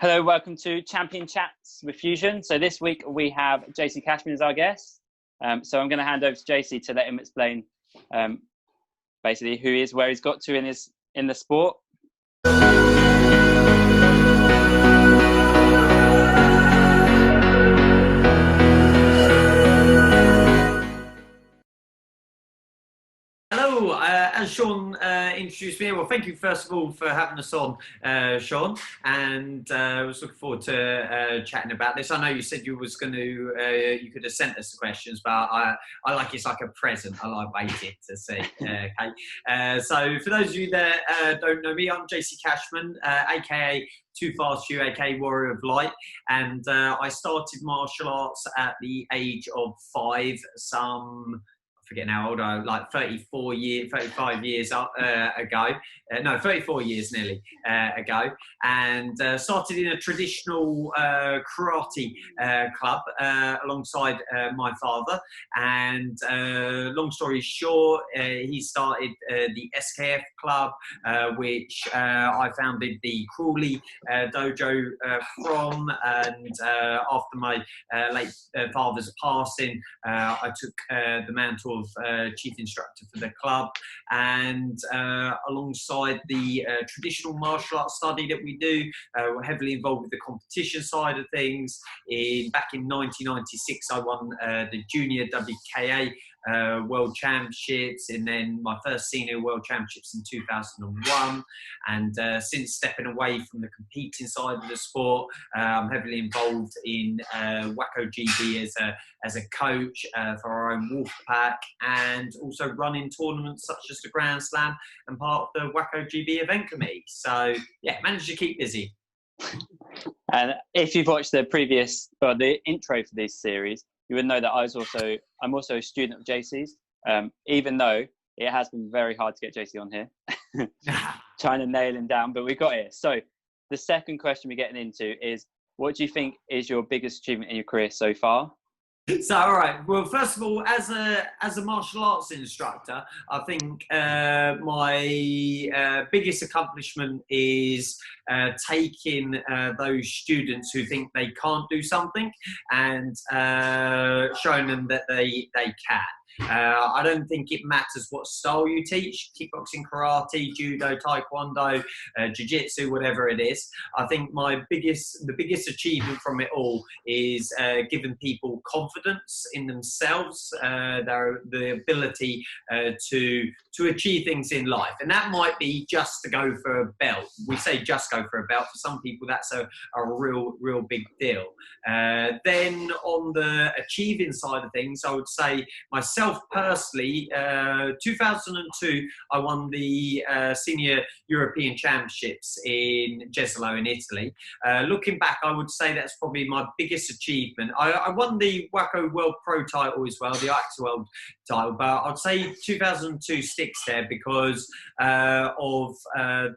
Hello, welcome to Champion Chats with Fusion. So this week we have Jacey Cashman as our guest. So I'm going to hand over to Jacey to let him explain basically who he is, where he's got to in the sport. Hello, as Sean introduced me, well, thank you first of all for having us on, Sean, and I was looking forward to chatting about this. I know you said you was going to, you could have sent us the questions, but I like it's like a present. I like waiting to see. Okay, so for those of you that don't know me, I'm Jacey Cashman, aka Too Fast You, aka Warrior of Light, and I started martial arts at the age of 5, I forget how old I was, like 35 years ago. No, 34 years nearly ago. And started in a traditional karate club alongside my father. And long story short, he started the SKF club, which I founded the Crawley dojo from. And after my late father's passing, I took the mantle of chief instructor for the club, and alongside the traditional martial arts study that we do, we're heavily involved with the competition side of things. Back in 1996, I won the Junior WKA World Championships, and then my first Senior World Championships in 2001. And since stepping away from the competing side of the sport, I'm heavily involved in WACO GB as a coach for our own wolf pack, and also running tournaments such as the Grand Slam and part of the WACO GB event committee. So yeah, managed to keep busy. And if you've watched the intro for this series, you would know that I'm also a student of Jacey's, even though it has been very hard to get Jacey on here, trying to nail him down, but we got it. So the second question we're getting into is, what do you think is your biggest achievement in your career so far? So, all right. Well, first of all, as a martial arts instructor, I think my biggest accomplishment is taking those students who think they can't do something and showing them that they can. I don't think it matters what style you teach, kickboxing, karate, judo, taekwondo, jiu-jitsu, whatever it is. I think the biggest achievement from it all is giving people confidence in themselves, the ability to achieve things in life. And that might be just to go for a belt. We say just go for a belt. For some people, that's a real big deal. Then on the achieving side of things, I would say myself personally, 2002, I won the Senior European Championships in Jesolo in Italy. Looking back, I would say that's probably my biggest achievement. I won the WACO World Pro title as well, the IX World title, but I'd say 2002 sticks there because of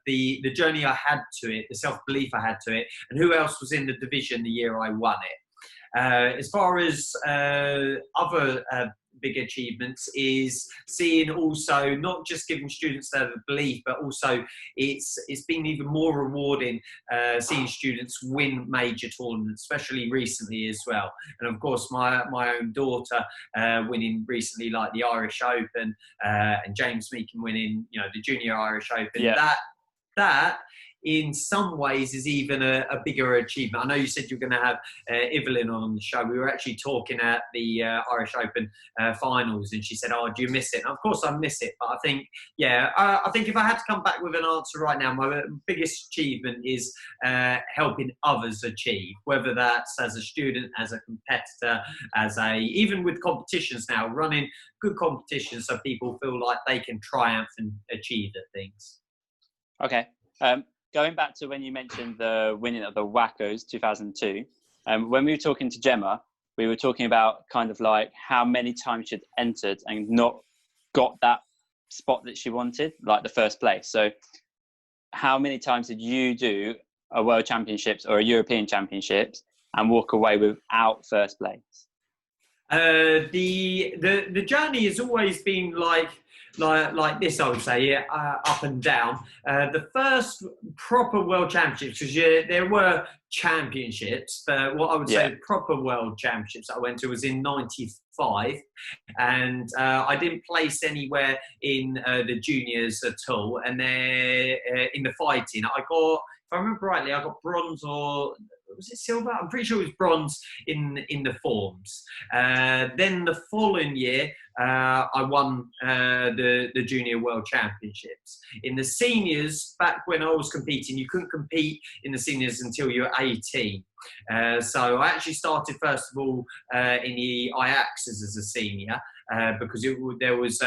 the journey I had to it, the self-belief I had to it, and who else was in the division the year I won it. As far as other big achievements is seeing also not just giving students their belief, but also it's been even more rewarding seeing students win major tournaments, especially recently as well. And of course my own daughter winning recently, like the Irish Open, and James Meakin winning, the Junior Irish Open. Yeah. That in some ways is even a bigger achievement. I know you said you were going to have Evelyn on the show. We were actually talking at the Irish Open finals, and she said, "Oh, do you miss it?" And of course I miss it, but I think, I think if I had to come back with an answer right now, my biggest achievement is helping others achieve, whether that's as a student, as a competitor, even with competitions now, running good competitions so people feel like they can triumph and achieve the things. Okay. Going back to when you mentioned the winning of the WACOs 2002, when we were talking to Gemma, we were talking about kind of like how many times she'd entered and not got that spot that she wanted, like the first place. So how many times did you do a World Championships or a European Championships and walk away without first place? The journey has always been like like this, I would say, yeah, up and down. The first proper World Championships, because there were championships, but what I would say the proper World Championships I went to was in '95, and I didn't place anywhere in the juniors at all. And then in the fighting, I got, if I remember rightly, I got bronze, or was it silver? I'm pretty sure it was bronze in the forms. Then the following year, I won the Junior World Championships. In the seniors, back when I was competing, you couldn't compete in the seniors until you were 18. So I actually started, first of all, in the IAXs as a senior, because there was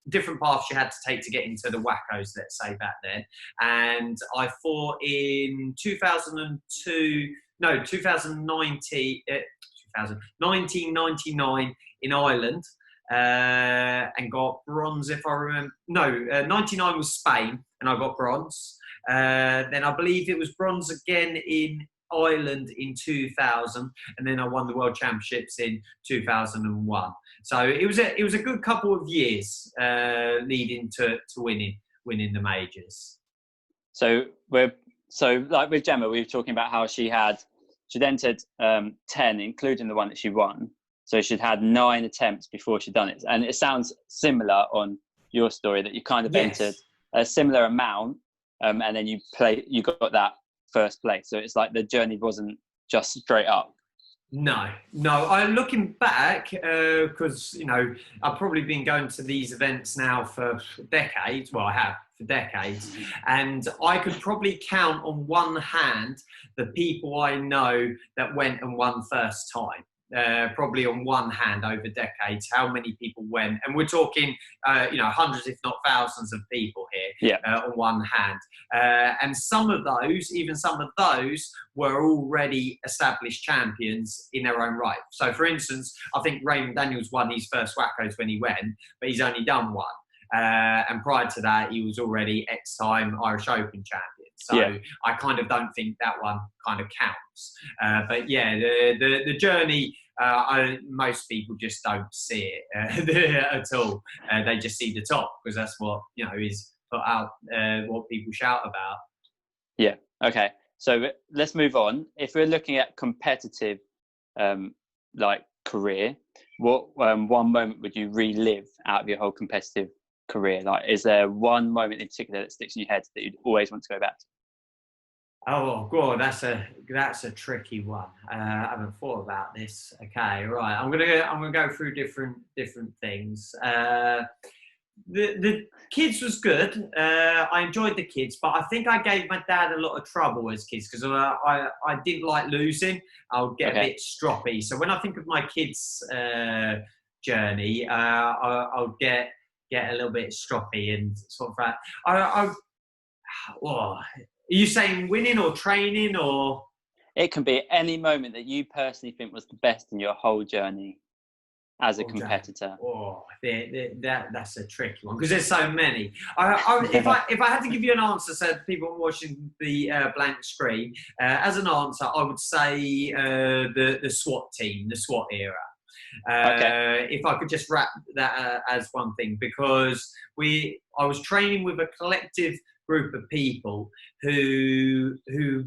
different paths you had to take to get into the WACOs, let's say, back then. And I fought in 1999 in Ireland, and got bronze, if I remember. No, 99 was Spain, and I got bronze. Then I believe it was bronze again in Ireland in 2000, and then I won the World Championships in 2001. So it was a good couple of years leading to winning the majors. So like with Gemma, we were talking about how she'd entered 10, including the one that she won. So she'd had 9 attempts before she'd done it, and it sounds similar on your story, that you kind of entered a similar amount, and then you got that first place. So it's like the journey wasn't just straight up. No. I'm looking back, because I've probably been going to these events now for decades. Well, I have for decades, and I could probably count on one hand the people I know that went and won first time. Probably on one hand over decades, how many people went, and we're talking, hundreds, if not thousands, of people here on one hand. And some of those were already established champions in their own right. So, for instance, I think Raymond Daniels won his first WACOs when he went, but he's only done one. And prior to that, he was already ex-time Irish Open champion. So I kind of don't think that one kind of counts. But yeah, the journey, most people just don't see it at all. They just see the top, because that's what is put out, what people shout about. Yeah. Okay. So let's move on. If we're looking at competitive, career, what one moment would you relive out of your whole competitive career? Like, is there one moment in particular that sticks in your head that you'd always want to go back to? Oh God, that's a tricky one. I haven't thought about this. Okay, right. I'm gonna go through different things. The kids was good. I enjoyed the kids, but I think I gave my dad a lot of trouble as kids, because I didn't like losing. I would get a bit stroppy. So when I think of my kids' journey, I'll get a little bit stroppy and sort of that. Are you saying winning or training, or? It can be any moment that you personally think was the best in your whole journey as a competitor. That's a tricky one, because there's so many. If I had to give you an answer, so people watching the blank screen, as an answer, I would say the SWAT team, the SWAT era. If I could just wrap that as one thing, because I was training with a collective group of people who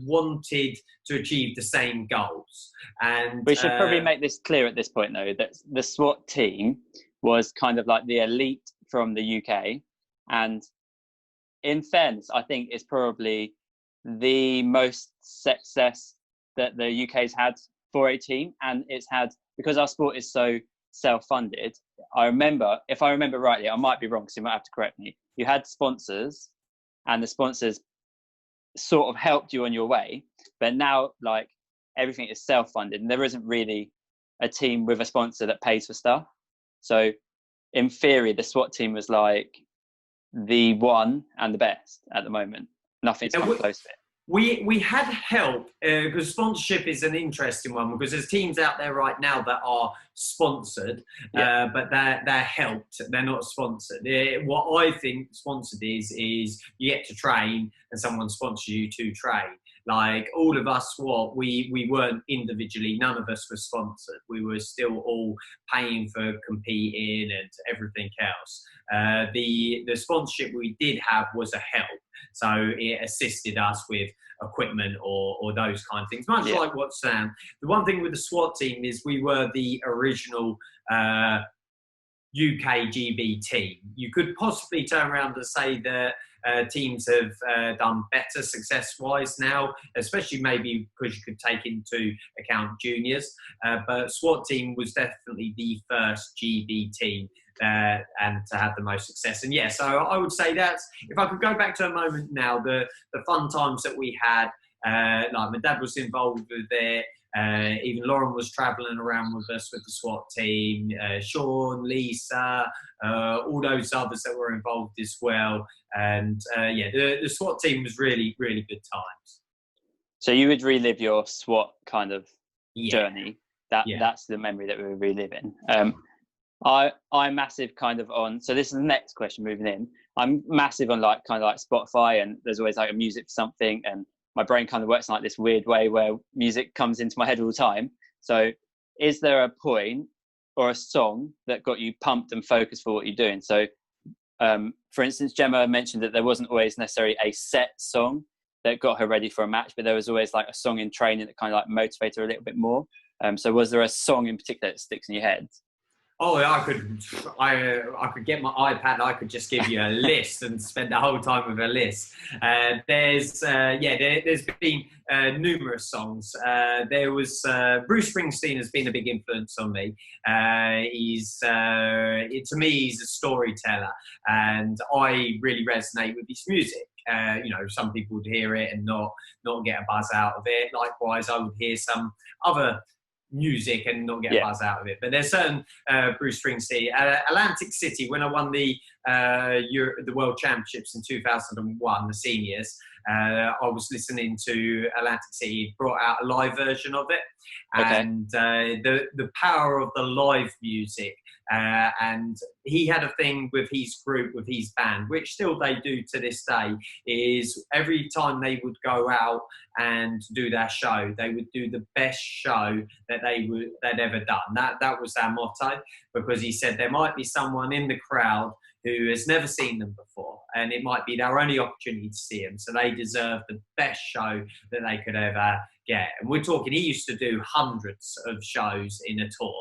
wanted to achieve the same goals. And we should probably make this clear at this point, though, that the SWAT team was kind of like the elite from the UK, and in fairness, I think it's probably the most success that the UK's had for a team, and it's had, because our sport is so self-funded. If I remember rightly, I might be wrong, so you might have to correct me. You had sponsors, and the sponsors sort of helped you on your way, but now like everything is self-funded, and there isn't really a team with a sponsor that pays for stuff. So in theory, the SWAT team was like the one and the best at the moment. Nothing's come close to it. We had help, because sponsorship is an interesting one, because there's teams out there right now that are sponsored, but they're helped. They're not sponsored. What I think sponsored is you get to train and someone sponsors you to train. Like all of us SWAT, we weren't individually, none of us were sponsored. We were still all paying for competing and everything else. The sponsorship we did have was a help. So it assisted us with equipment or those kind of things, much like what Sam. The one thing with the SWAT team is we were the original UK GB team. You could possibly turn around and say that teams have done better success-wise now, especially maybe because you could take into account juniors. But SWAT team was definitely the first GB team and to have the most success. And yeah, so I would say that's, if I could go back to a moment now, the fun times that we had, like my dad was involved with it. Even Lauren was travelling around with us with the SWAT team, Sean, Lisa, all those others that were involved as well. And the SWAT team was really, really good times. So you would relive your SWAT kind of journey. That's the memory that we were reliving. I'm massive kind of on, so this is the next question moving in. I'm massive on like kind of like Spotify, and there's always like a music for something, and my brain kind of works in like this weird way where music comes into my head all the time. So is there a point or a song that got you pumped and focused for what you're doing? So for instance, Gemma mentioned that there wasn't always necessarily a set song that got her ready for a match, but there was always like a song in training that kind of like motivated her a little bit more. So was there a song in particular that sticks in your head? Oh, I could get my iPad. I could just give you a list and spend the whole time with a list. There's been numerous songs. There was Bruce Springsteen has been a big influence on me. To me, he's a storyteller, and I really resonate with his music. Some people would hear it and not get a buzz out of it. Likewise, I would hear some other music and not get a buzz out of it. But there's certain Bruce Springsteen, Atlantic City, when I won the World Championships in 2001, the seniors, I was listening to Atlantic City, brought out a live version of it, and the power of the live music. And he had a thing with his group, with his band, which still they do to this day, is every time they would go out and do their show, they would do the best show that they'd ever done. That was their motto, because he said there might be someone in the crowd who has never seen them before, and it might be their only opportunity to see them, so they deserve the best show that they could ever get. And we're talking, he used to do hundreds of shows in a tour,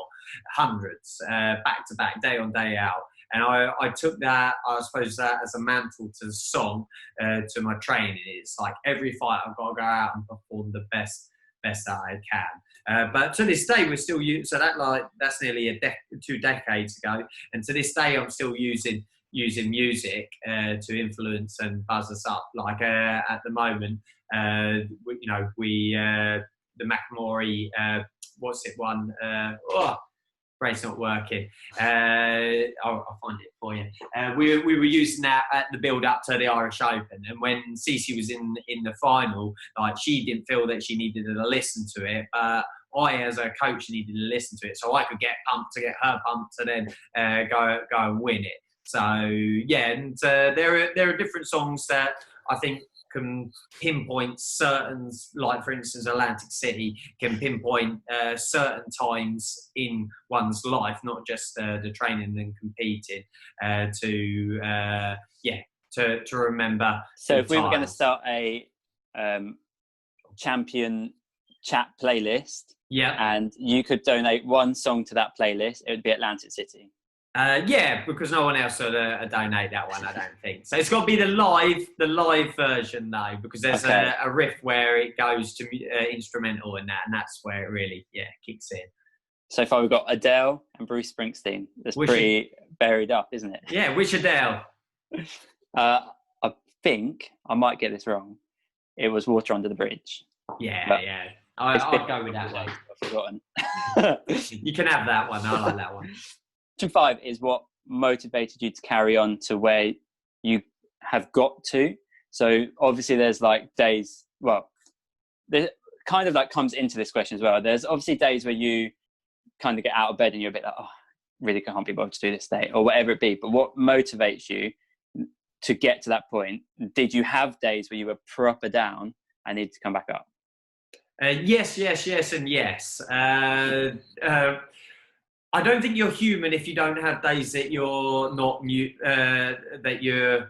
hundreds, back to back, day on, day out. And I took that, I suppose, that as a mantle to the song, to my training. It's like every fight I've got to go out and perform the best that I can. But to this day, we're still using, so that's nearly 2 decades ago. And to this day, I'm still using music to influence and buzz us up. Like at the moment, the Macklemore, what's it one? Brain's not working. I'll find it for you. We were using that at the build up to the Irish Open, and when Cece was in the final, like, she didn't feel that she needed to listen to it, but I, as a coach, needed to listen to it so I could get pumped to get her pumped to then go and win it. So and there are different songs that I think can pinpoint certain, like for instance, Atlantic City can pinpoint certain times in one's life, not just the training and competing, to remember. So if we were going to start a champion chat playlist, and you could donate one song to that playlist, it would be Atlantic City. Because no one else would donate that one, I don't think. So it's got to be the live version though, because there's a riff where it goes to instrumental and that's where it really kicks in. So far we've got Adele and Bruce Springsteen. That's pretty buried up, isn't it? Yeah, which Adele? I think, I might get this wrong, it was Water Under the Bridge. I'll go with that one. I've forgotten. You can have that one. I like that one. Question 5 is what motivated you to carry on to where you have got to. So obviously there's like days, there kind of like comes into this question as well. There's obviously days where you kind of get out of bed and you're a bit like, really can't be bothered to do this today, or whatever it be. But what motivates you to get to that point? Did you have days where you were proper down I need to come back up? Yes, and yes. I don't think you're human if you don't have days that you're not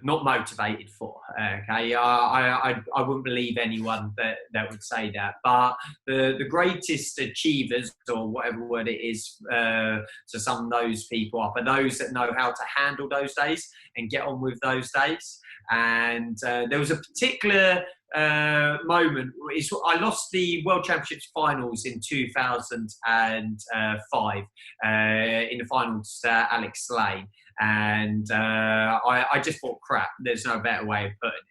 motivated for. Okay, I wouldn't believe anyone that would say that. But the greatest achievers, or whatever word it is, to sum those people up, are those that know how to handle those days and get on with those days. And there was a particular moment. I lost the World Championships finals in 2005 in the finals to Alex Slane, and I just thought, crap, there's no better way of putting it.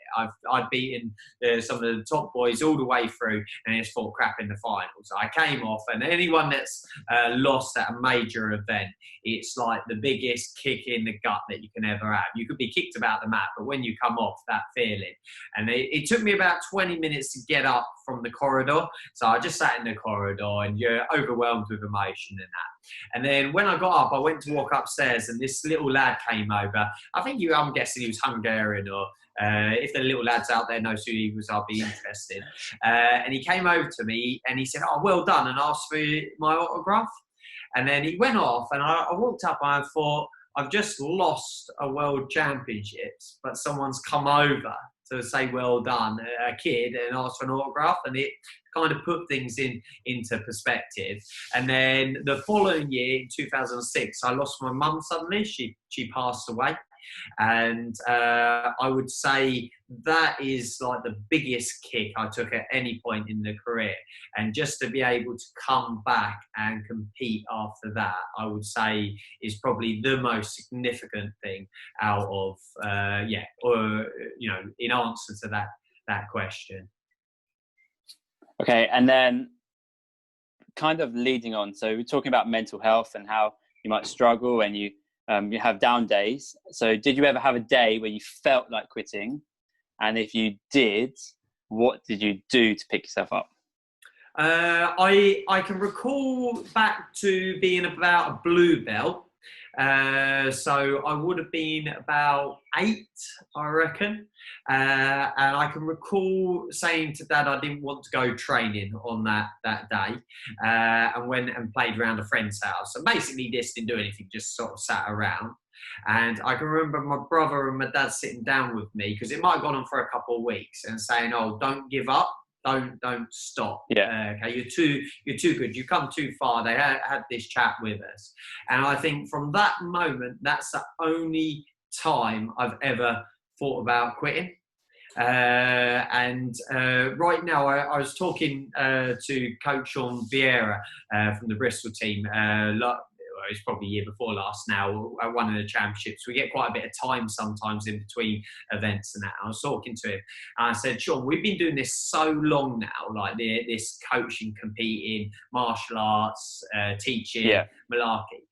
I'd beaten some of the top boys all the way through, and I just thought, crap, in the finals. I came off, and anyone that's lost at a major event, it's like the biggest kick in the gut that you can ever have. You could be kicked about the mat, but when you come off, that feeling. And it took me about 20 minutes to get up from the corridor. So I just sat in the corridor, and you're overwhelmed with emotion and that. And then when I got up, I went to walk upstairs, and this little lad came over. I'm guessing he was Hungarian, or if the little lads out there knows who he was, I'll be interested. And he came over to me, and he said, "Oh, well done," and asked for my autograph. And then he went off, and I walked up, and I thought, I've just lost a World Championships, but someone's come over to say well done, a kid, and ask for an autograph, and it kind of put things into perspective. And then the following year, in 2006, I lost my mum suddenly. She passed away. And I would say that is like the biggest kick I took at any point in the career. And just to be able to come back and compete after that, I would say is probably the most significant thing out of, in answer to that question. Okay, and then kind of leading on, so we're talking about mental health and how you might struggle when you have down days. So did you ever have a day where you felt like quitting? And if you did, what did you do to pick yourself up? I can recall back to being about a blue belt. So I would have been about 8, I reckon. And I can recall saying to Dad I didn't want to go training on that day, and went and played around a friend's house. And basically just didn't do anything, just sort of sat around. And I can remember my brother and my dad sitting down with me, because it might have gone on for a couple of weeks, and saying, "Oh, don't give up. Don't stop. Yeah. Okay, you're too good. You come too far." They had this chat with us, and I think from that moment, that's the only time I've ever thought about quitting. Right now, I was talking to Coach Sean Vieira from the Bristol team. It's probably year before last now, at one of the championships. We get quite a bit of time sometimes in between events and that. I was talking to him, and I said, "Sean, we've been doing this so long now, like this coaching, competing, martial arts, teaching, malarkey.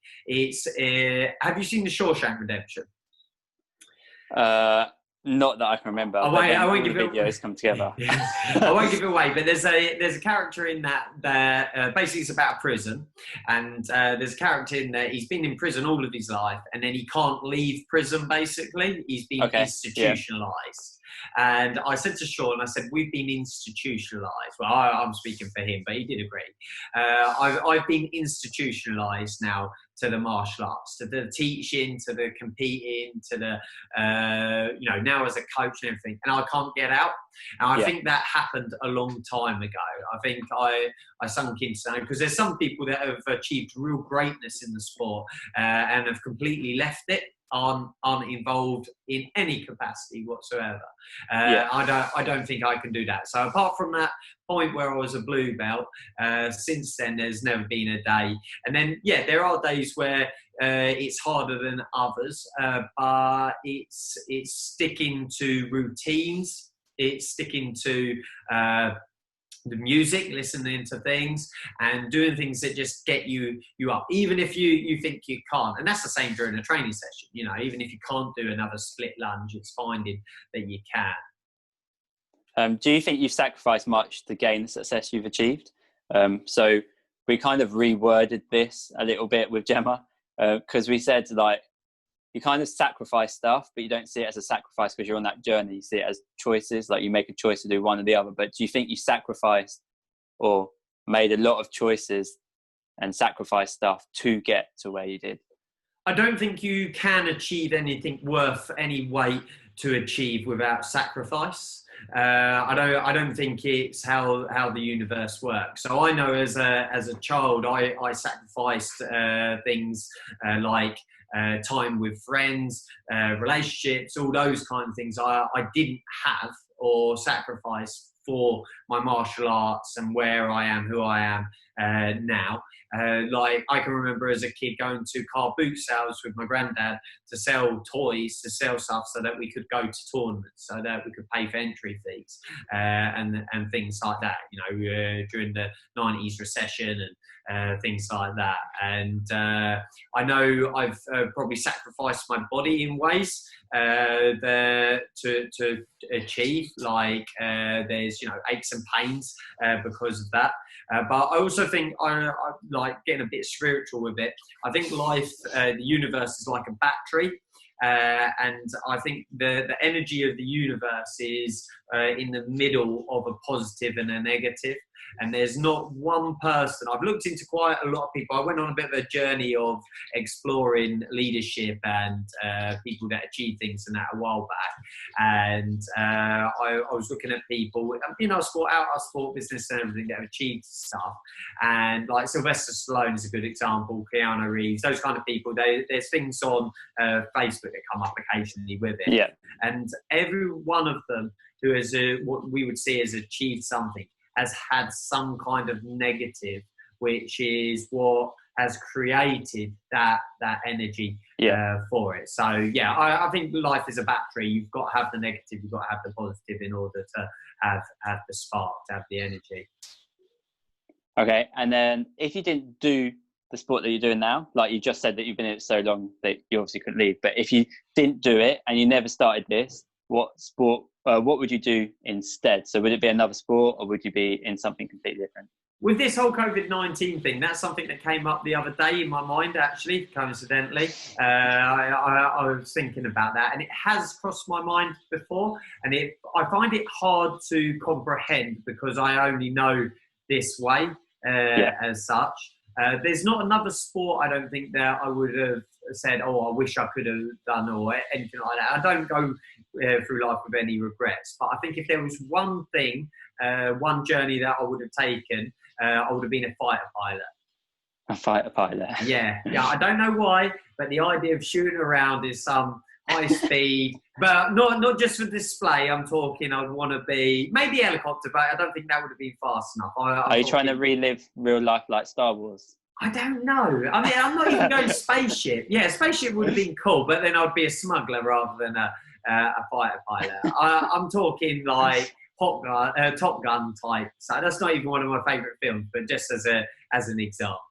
Have you seen The Shawshank Redemption?" Not that I can remember. I won't give it videos come together. I won't give it away, but there's a character in that basically it's about a prison, and there's a character in there. He's been in prison all of his life, and then he can't leave prison. Basically, he's been institutionalized. And I said to Sean, I said, "We've been institutionalized." Well, I'm speaking for him, but he did agree. I've been institutionalized now to the martial arts, to the teaching, to the competing, to the, now as a coach and everything. And I can't get out. And I think that happened a long time ago. I think I sunk into that, because there's some people that have achieved real greatness in the sport and have completely left it, aren't involved in any capacity whatsoever. I don't think I can do that. So apart from that point where I was a blue belt, since then there's never been a day. And then there are days where it's harder than others, but it's sticking to routines. It's sticking to the music, listening to things, and doing things that just get you up, even if you think you can't. And that's the same during a training session. Even if you can't do another split lunge, it's finding that you can. Do you think you've sacrificed much to gain the success you've achieved? So we kind of reworded this a little bit with Gemma, because we said, like, you kind of sacrifice stuff, but you don't see it as a sacrifice because you're on that journey. You see it as choices, like you make a choice to do one or the other. But do you think you sacrificed or made a lot of choices and sacrificed stuff to get to where you did? I don't think you can achieve anything worth any weight to achieve without sacrifice. I don't think it's how the universe works. So I know as a child, I sacrificed things like time with friends, relationships, all those kind of things I didn't have or sacrifice for my martial arts and where I am, who I am now. Like I can remember as a kid going to car boot sales with my granddad to sell toys, to sell stuff so that we could go to tournaments, so that we could pay for entry fees and things like that, you know, during the 90s recession and things like that. And I know I've probably sacrificed my body in ways to achieve, like there's, you know, aches and pains because of that. But I also think I like getting a bit spiritual with it. I think life, the universe is like a battery. And I think the energy of the universe is in the middle of a positive and a negative. And there's not one person. I've looked into quite a lot of people. I went on a bit of a journey of exploring leadership and people that achieve things and that a while back. And I was looking at people, you know, sport business and everything that have achieved stuff. And like Sylvester Stallone is a good example, Keanu Reeves, those kind of people. There's things on Facebook that come up occasionally with it. Yeah. And every one of them who has what we would see as achieved something has had some kind of negative, which is what has created that energy for it. So yeah, I think life is a battery. You've got to have the negative, you've got to have the positive in order to have the spark, to have the energy. Okay, and then if you didn't do the sport that you're doing now, like you just said that you've been in it so long that you obviously couldn't leave, but if you didn't do it and you never started this, what sport, what would you do instead? So would it be another sport or would you be in something completely different? With this whole COVID-19 thing, that's something that came up the other day in my mind, actually, coincidentally. I was thinking about that, and it has crossed my mind before, and I find it hard to comprehend because I only know this way as such. There's not another sport, I don't think, that I would have said, oh, I wish I could have done or anything like that. I don't go through life with any regrets. But I think if there was one thing, one journey that I would have taken, I would have been a fighter pilot. A fighter pilot? Yeah. I don't know why, but the idea of shooting around is some high speed, but not just for display. I'm talking, I'd want to be maybe a helicopter, but I don't think that would have been fast enough. Are you trying to relive real life like Star Wars? I don't know. I mean, I'm not even going spaceship. Yeah, spaceship would have been cool, but then I'd be a smuggler rather than a fighter pilot. I'm talking like Top Gun type. So that's not even one of my favourite films, but just as an example.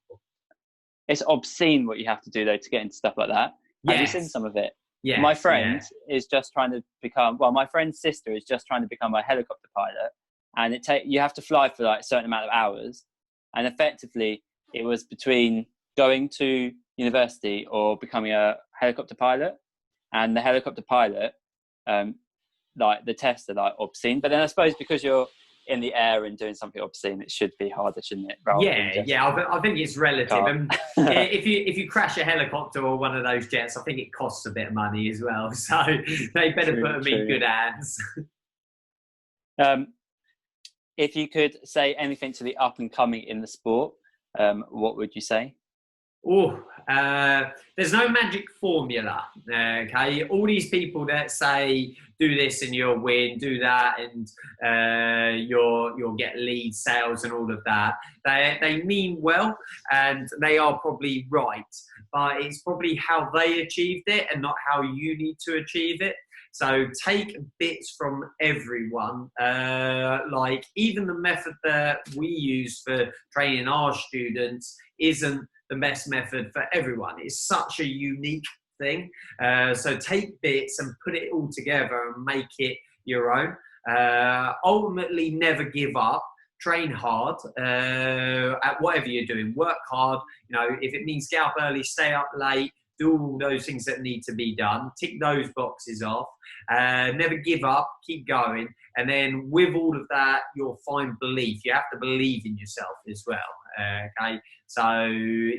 It's obscene what you have to do though to get into stuff like that. Yes. Have you seen some of it? Yeah. My friend is just trying to become. Well, my friend's sister is just trying to become a helicopter pilot, and you have to fly for like a certain amount of hours, and effectively it was between going to university or becoming a helicopter pilot. And the helicopter pilot, like the tests are like obscene. But then I suppose because you're in the air and doing something obscene, it should be harder, shouldn't it? I think it's relative. And if you crash a helicopter or one of those jets, I think it costs a bit of money as well. So they better put them in good hands. If you could say anything to the up and coming in the sport, what would you say? There's no magic formula. Okay, all these people that say do this and you'll win, do that and you'll get lead sales and all of that. They mean well and they are probably right, but it's probably how they achieved it and not how you need to achieve it. So take bits from everyone. Like even the method that we use for training our students isn't the best method for everyone. It's such a unique thing. So take bits and put it all together and make it your own. Ultimately, never give up. Train hard at whatever you're doing. Work hard. You know, if it means get up early, stay up late, do all those things that need to be done, tick those boxes off, never give up, keep going. And then with all of that, you'll find belief. You have to believe in yourself as well. Okay. So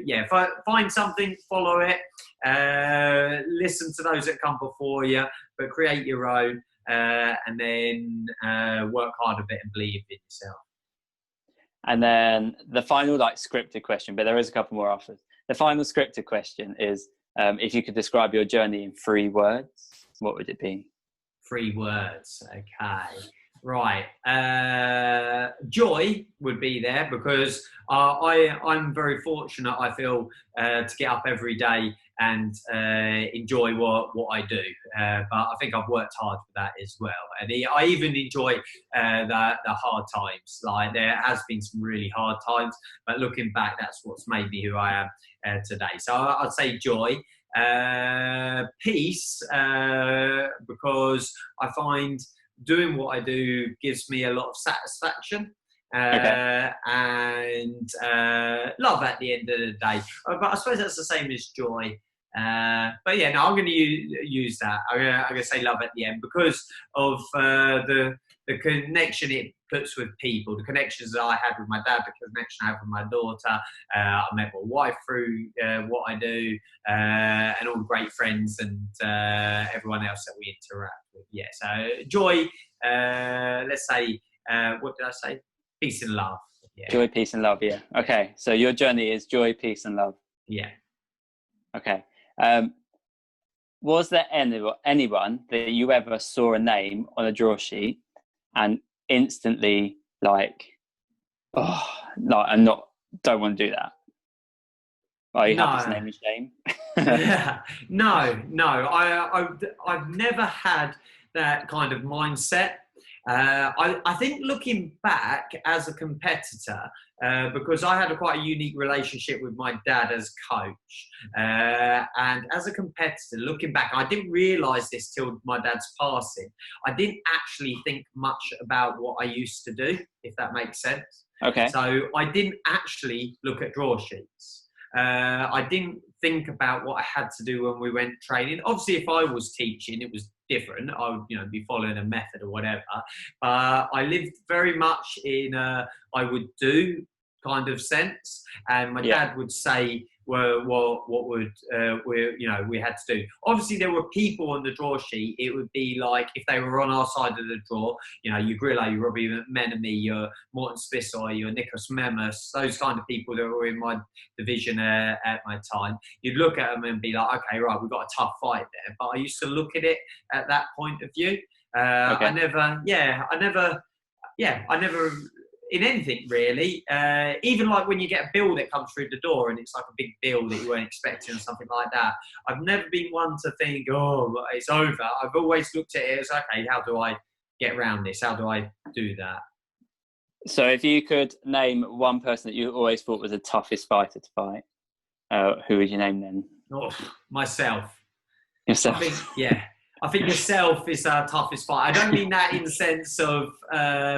yeah, find something, follow it, listen to those that come before you, but create your own, and then work hard a bit and believe in yourself. And then the final scripted question, but there is a couple more after. The final scripted question is, if you could describe your journey in 3 words, what would it be? 3 words. Okay. Right. Joy would be there, because I'm very fortunate, I feel, to get up every day and enjoy what I do. But I think I've worked hard for that as well. And I even enjoy the hard times. Like, there has been some really hard times, but looking back, that's what's made me who I am today. So I'd say joy. Peace, because I find doing what I do gives me a lot of satisfaction. Okay. And love at the end of the day. But I suppose that's the same as joy. But yeah, no, I'm going to use that. I'm going to say love at the end, because of the connection it puts with people, the connections that I had with my dad, the connection I have with my daughter. I met my wife through what I do, and all the great friends and everyone else that we interact with. Yeah, so joy, let's say, what did I say? Peace and love. Yeah. Joy, peace and love, yeah. Okay, so your journey is joy, peace and love. Yeah. Okay. Was there anyone that you ever saw a name on a draw sheet and instantly I don't want to do that? Are you happy to name and shame? Yeah. No. I've never had that kind of mindset. I think looking back as a competitor, because I had quite a unique relationship with my dad as coach, and as a competitor, looking back, I didn't realise this till my dad's passing. I didn't actually think much about what I used to do, if that makes sense. Okay. So I didn't actually look at draw sheets. I didn't think about what I had to do when we went training. Obviously, if I was teaching, it was different. I would, be following a method or whatever. I lived very much in a I would do kind of sense, and my dad would say, "Well, what would we had to do?" Obviously, there were people on the draw sheet. It would be like if they were on our side of the draw, your Grillo, your Robbie Menemy, your Morton Spissoy, your Nikos Memus, those kind of people that were in my division at my time. You'd look at them and be like, "Okay, right, we've got a tough fight there." But I used to look at it at that point of view. I never in anything really, even like when you get a bill that comes through the door and it's like a big bill that you weren't expecting or something like that, I've never been one to think, oh, it's over. I've always looked at it as, okay, how do I get around this? How do I do that? So if you could name one person that you always thought was the toughest fighter to fight, who would you name then? Oh, myself. Yourself? I think yourself is our toughest fight. I don't mean that in the sense of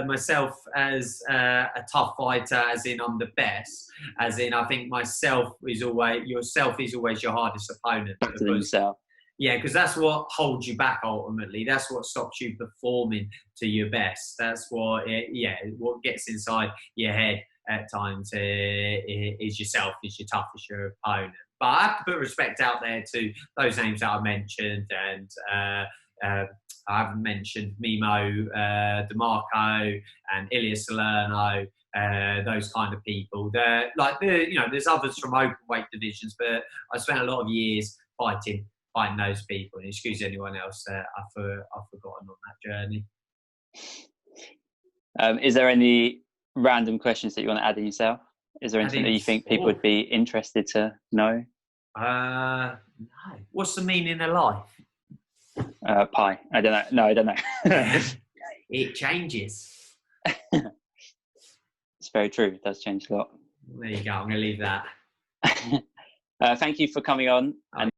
myself as a tough fighter, as in I'm the best. As in, I think yourself is always your hardest opponent. Because that's what holds you back ultimately. That's what stops you performing to your best. That's what gets inside your head at times is yourself, is your toughest, your opponent. But I have to put respect out there to those names that I mentioned, and I haven't mentioned Mimo DeMarco and Ilya Salerno, those kind of people. There's others from open weight divisions, but I spent a lot of years fighting those people. And excuse anyone else that I've forgotten on that journey. Is there any random questions that you want to add in yourself? Is there anything that you think people would be interested to know? No. What's the meaning of life? Pie. I don't know. No, I don't know. It changes. It's very true. It does change a lot. There you go. I'm going to leave that. Thank you for coming on and